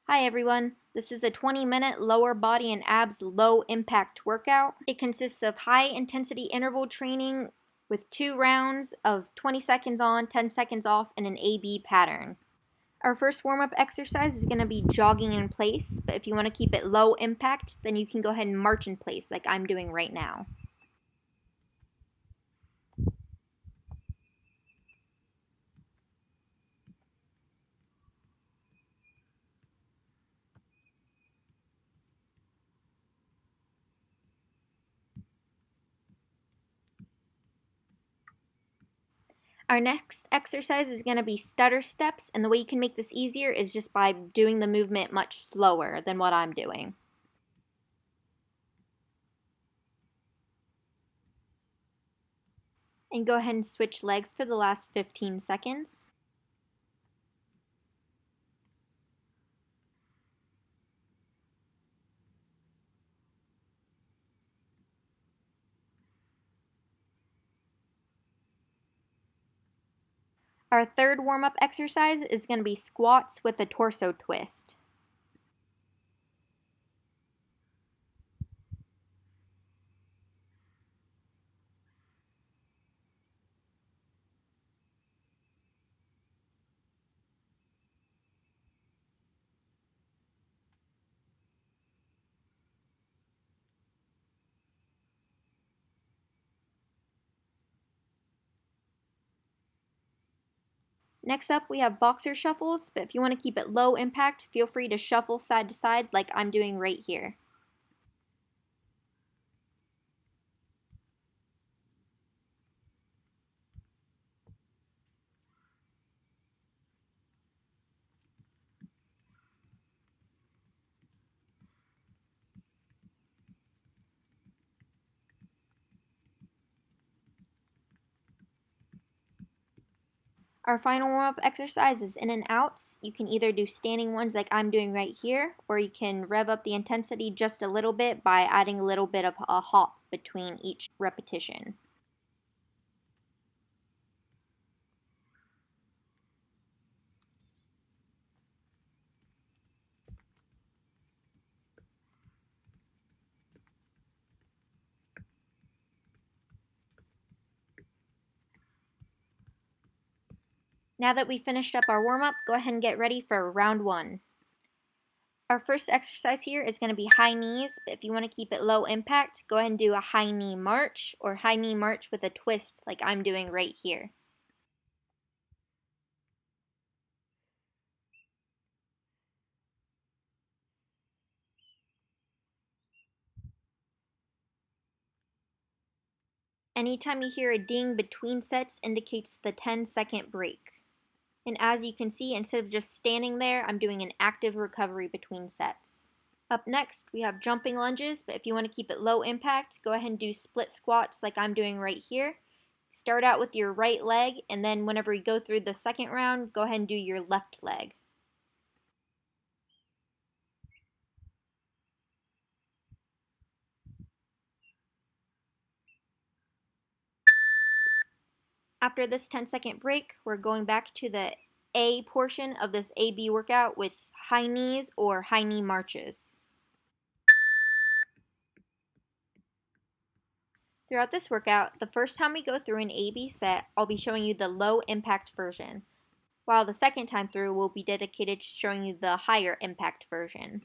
Hi everyone, this is a 20-minute lower body and abs low impact workout. It consists of high intensity interval training with 2 rounds of 20 seconds on, 10 seconds off in an AB pattern. Our first warm-up exercise is going to be jogging in place, but if you want to keep it low impact, then you can go ahead and march in place like I'm doing right now. Our next exercise is going to be stutter steps, and the way you can make this easier is just by doing the movement much slower than what I'm doing. And go ahead and switch legs for the last 15 seconds. Our third warm-up exercise is going to be squats with a torso twist. Next up, we have boxer shuffles, but if you want to keep it low impact, feel free to shuffle side to side like I'm doing right here. Our final warm-up exercise is in and outs. You can either do standing ones like I'm doing right here, or you can rev up the intensity just a little bit by adding a little bit of a hop between each repetition. Now that we finished up our warm-up, go ahead and get ready for round 1. Our first exercise here is going to be high knees, but if you want to keep it low impact, go ahead and do a high knee march or high knee march with a twist like I'm doing right here. Anytime you hear a ding between sets indicates the 10-second break. And as you can see, instead of just standing there, I'm doing an active recovery between sets. Up next, we have jumping lunges, but if you want to keep it low impact, go ahead and do split squats like I'm doing right here. Start out with your right leg, and then whenever you go through the second round, go ahead and do your left leg. After this 10-second break, we're going back to the A portion of this AB workout with high knees or high knee marches. Throughout this workout, the first time we go through an AB set, I'll be showing you the low impact version, while the second time through will be dedicated to showing you the higher impact version.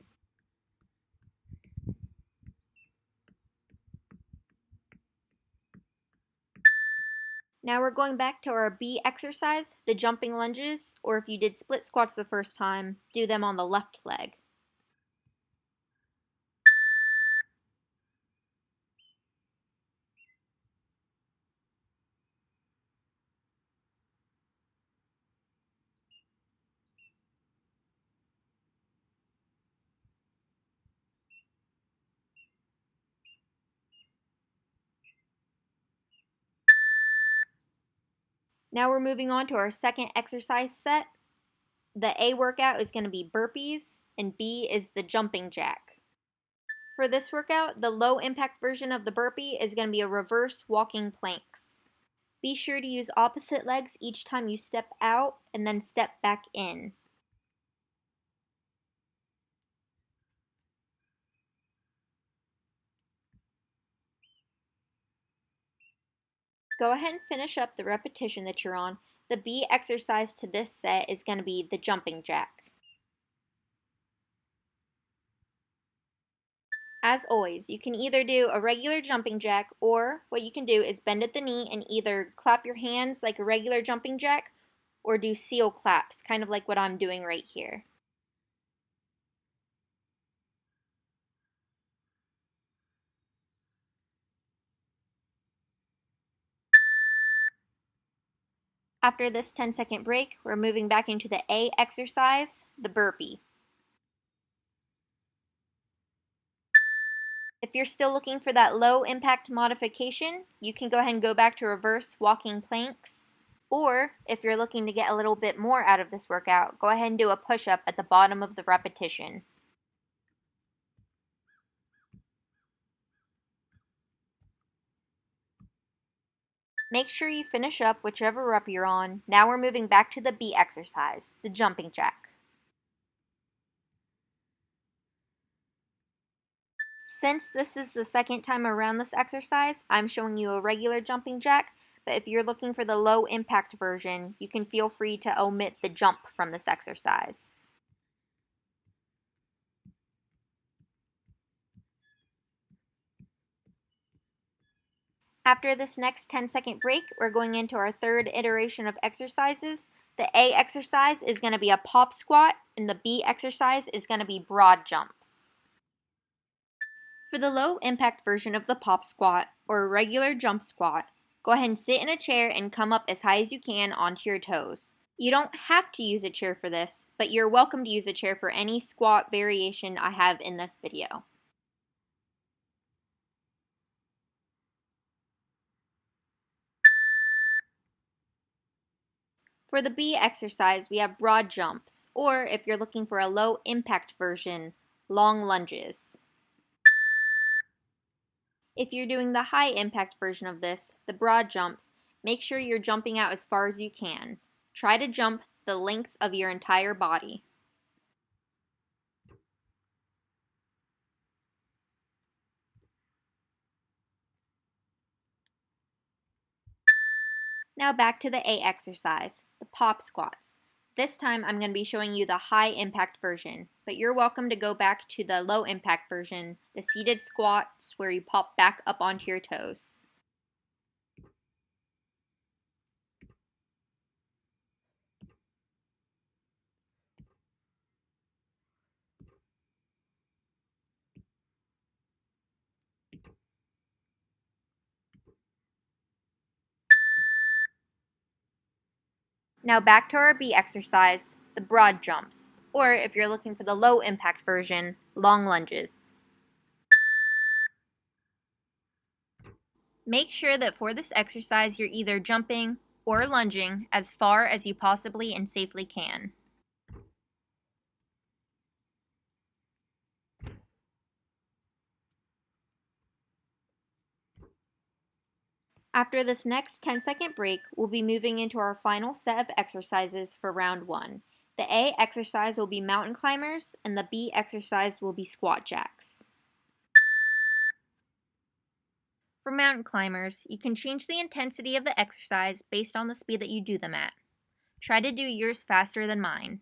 Now we're going back to our B exercise, the jumping lunges, or if you did split squats the first time, do them on the left leg. Now we're moving on to our second exercise set. The A workout is going to be burpees, and B is the jumping jack. For this workout, the low impact version of the burpee is going to be a reverse walking planks. Be sure to use opposite legs each time you step out and then step back in. Go ahead and finish up the repetition that you're on. The B exercise to this set is going to be the jumping jack. As always, you can either do a regular jumping jack, or what you can do is bend at the knee and either clap your hands like a regular jumping jack or do seal claps, kind of like what I'm doing right here. After this 10-second break, we're moving back into the A exercise, the burpee. If you're still looking for that low impact modification, you can go ahead and go back to reverse walking planks. Or if you're looking to get a little bit more out of this workout, go ahead and do a push-up at the bottom of the repetition. Make sure you finish up whichever rep you're on. Now we're moving back to the B exercise, the jumping jack. Since this is the second time around this exercise, I'm showing you a regular jumping jack, but if you're looking for the low impact version, you can feel free to omit the jump from this exercise. After this next 10-second break, we're going into our third iteration of exercises. The A exercise is going to be a pop squat, and the B exercise is going to be broad jumps. For the low impact version of the pop squat, or regular jump squat, go ahead and sit in a chair and come up as high as you can onto your toes. You don't have to use a chair for this, but you're welcome to use a chair for any squat variation I have in this video. For the B exercise, we have broad jumps, or if you're looking for a low impact version, long lunges. If you're doing the high impact version of this, the broad jumps, make sure you're jumping out as far as you can. Try to jump the length of your entire body. Now back to the A exercise, the pop squats. This time I'm going to be showing you the high impact version, but you're welcome to go back to the low impact version, the seated squats where you pop back up onto your toes. Now back to our B exercise, the broad jumps, or if you're looking for the low impact version, long lunges. Make sure that for this exercise you're either jumping or lunging as far as you possibly and safely can. After this next 10-second break, we'll be moving into our final set of exercises for round 1. The A exercise will be mountain climbers, and the B exercise will be squat jacks. For mountain climbers, you can change the intensity of the exercise based on the speed that you do them at. Try to do yours faster than mine.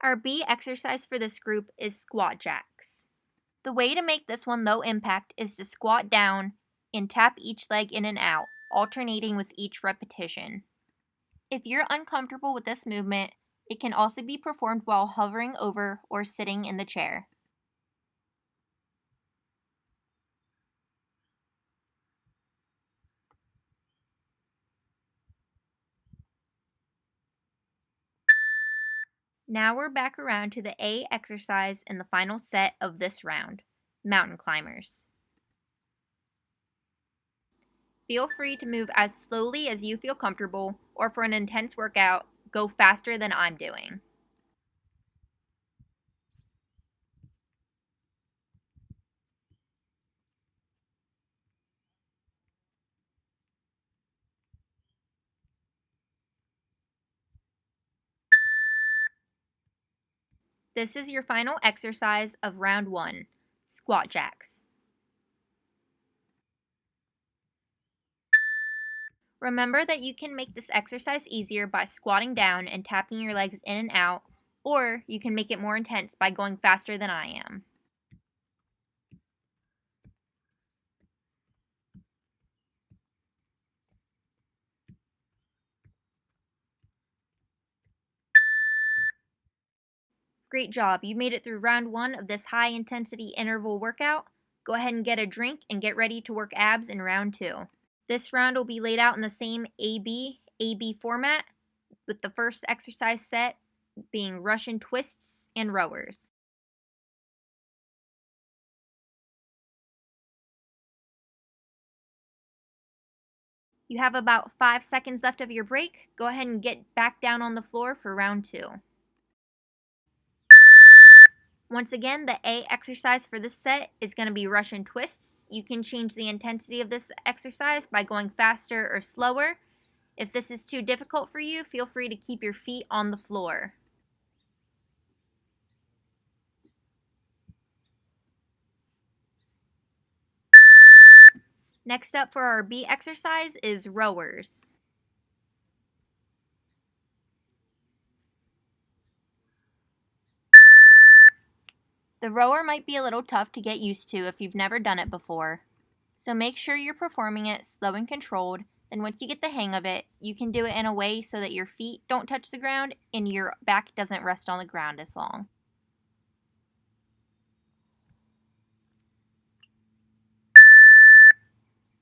Our B exercise for this group is squat jacks. The way to make this one low impact is to squat down and tap each leg in and out, alternating with each repetition. If you're uncomfortable with this movement, it can also be performed while hovering over or sitting in the chair. Now we're back around to the A exercise in the final set of this round, mountain climbers. Feel free to move as slowly as you feel comfortable, or for an intense workout, go faster than I'm doing. This is your final exercise of round 1, squat jacks. Remember that you can make this exercise easier by squatting down and tapping your legs in and out, or you can make it more intense by going faster than I am. Great job, you made it through round 1 of this high intensity interval workout. Go ahead and get a drink and get ready to work abs in round 2. This round will be laid out in the same AB format, with the first exercise set being Russian twists and rowers. You have about 5 seconds left of your break. Go ahead and get back down on the floor for round 2. Once again, the A exercise for this set is going to be Russian twists. You can change the intensity of this exercise by going faster or slower. If this is too difficult for you, feel free to keep your feet on the floor. Next up for our B exercise is rowers. The rower might be a little tough to get used to if you've never done it before, so make sure you're performing it slow and controlled. Then once you get the hang of it, you can do it in a way so that your feet don't touch the ground and your back doesn't rest on the ground as long.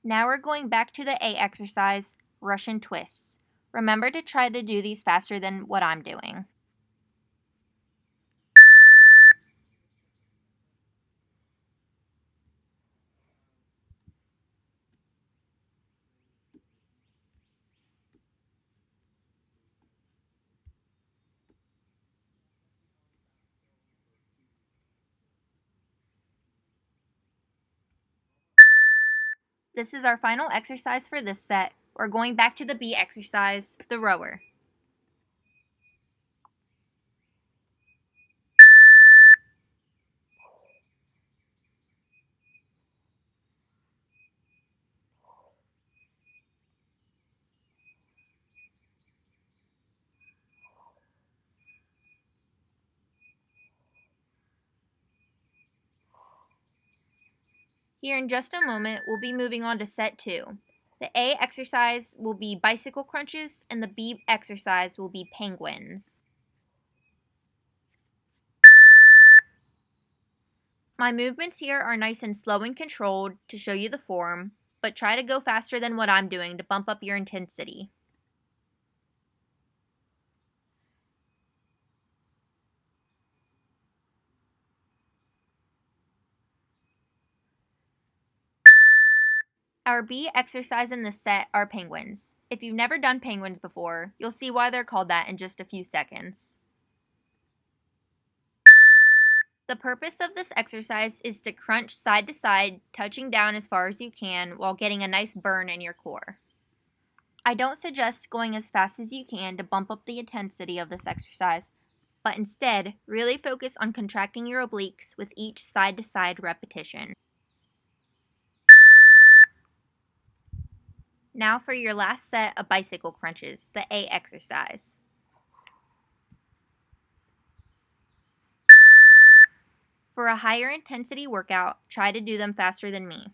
Now we're going back to the A exercise, Russian twists. Remember to try to do these faster than what I'm doing. This is our final exercise for this set. We're going back to the B exercise, the rower. Here in just a moment, we'll be moving on to set 2. The A exercise will be bicycle crunches and the B exercise will be penguins. My movements here are nice and slow and controlled to show you the form, but try to go faster than what I'm doing to bump up your intensity. Our B exercise in this set are penguins. If you've never done penguins before, you'll see why they're called that in just a few seconds. The purpose of this exercise is to crunch side to side, touching down as far as you can while getting a nice burn in your core. I don't suggest going as fast as you can to bump up the intensity of this exercise, but instead, really focus on contracting your obliques with each side to side repetition. Now for your last set of bicycle crunches, the A exercise. For a higher intensity workout, try to do them faster than me.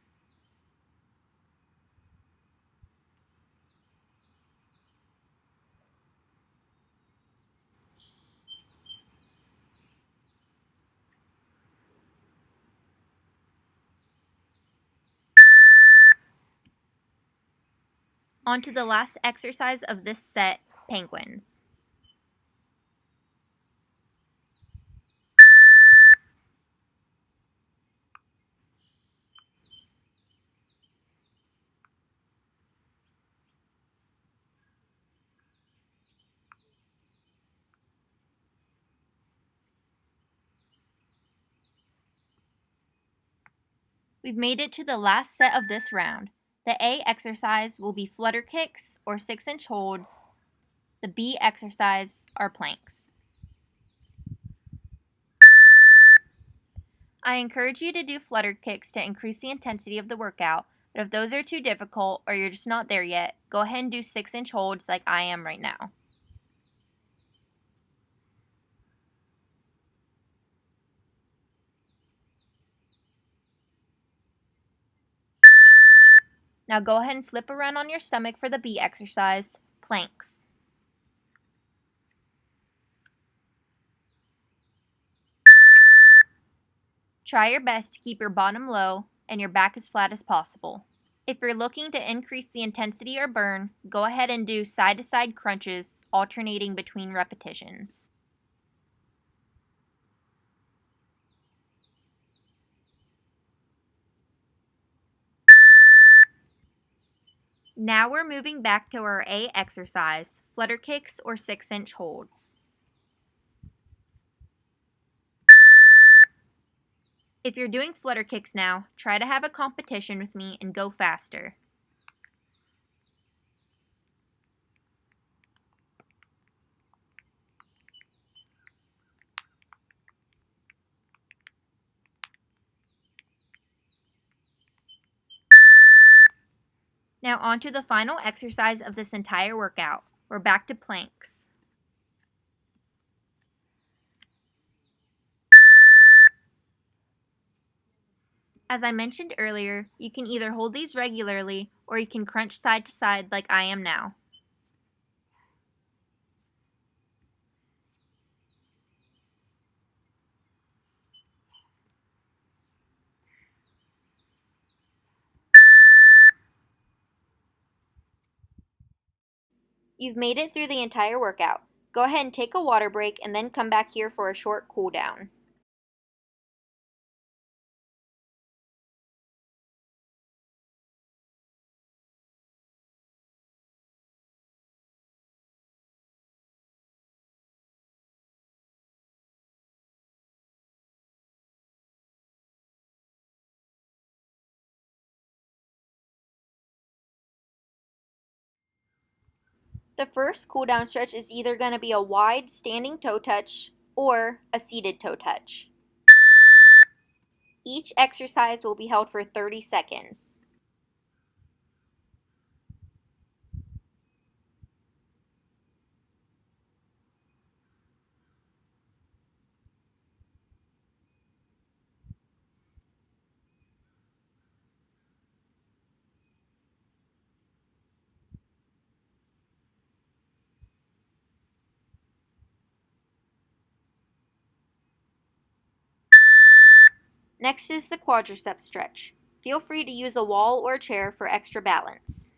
On to the last exercise of this set, penguins. We've made it to the last set of this round. The A exercise will be flutter kicks or 6-inch holds. The B exercise are planks. I encourage you to do flutter kicks to increase the intensity of the workout, but if those are too difficult or you're just not there yet, go ahead and do 6-inch holds like I am right now. Now go ahead and flip around on your stomach for the B exercise, planks. Try your best to keep your bottom low and your back as flat as possible. If you're looking to increase the intensity or burn, go ahead and do side-to-side crunches, alternating between repetitions. Now we're moving back to our A exercise, flutter kicks or 6-inch holds. If you're doing flutter kicks now, try to have a competition with me and go faster. Now on to the final exercise of this entire workout. We're back to planks. As I mentioned earlier, you can either hold these regularly or you can crunch side to side like I am now. You've made it through the entire workout. Go ahead and take a water break and then come back here for a short cool down. The first cool down stretch is either going to be a wide standing toe touch or a seated toe touch. Each exercise will be held for 30 seconds. Next is the quadricep stretch. Feel free to use a wall or a chair for extra balance.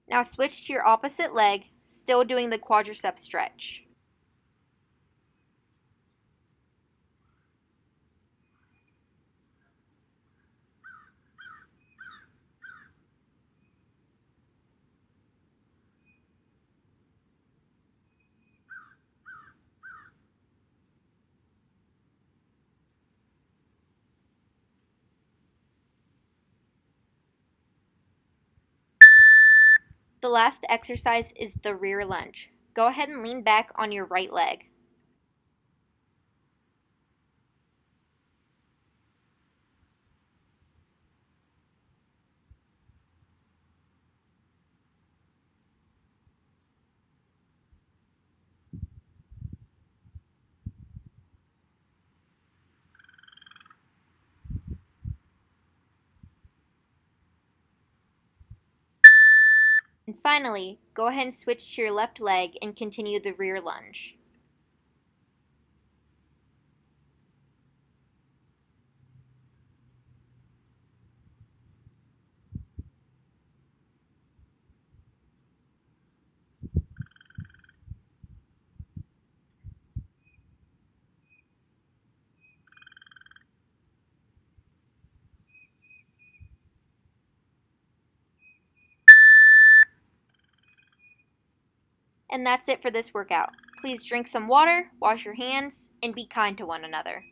Now switch to your opposite leg, still doing the quadricep stretch. The last exercise is the rear lunge. Go ahead and lean back on your right leg. And finally, go ahead and switch to your left leg and continue the rear lunge. And that's it for this workout. Please drink some water, wash your hands, and be kind to one another.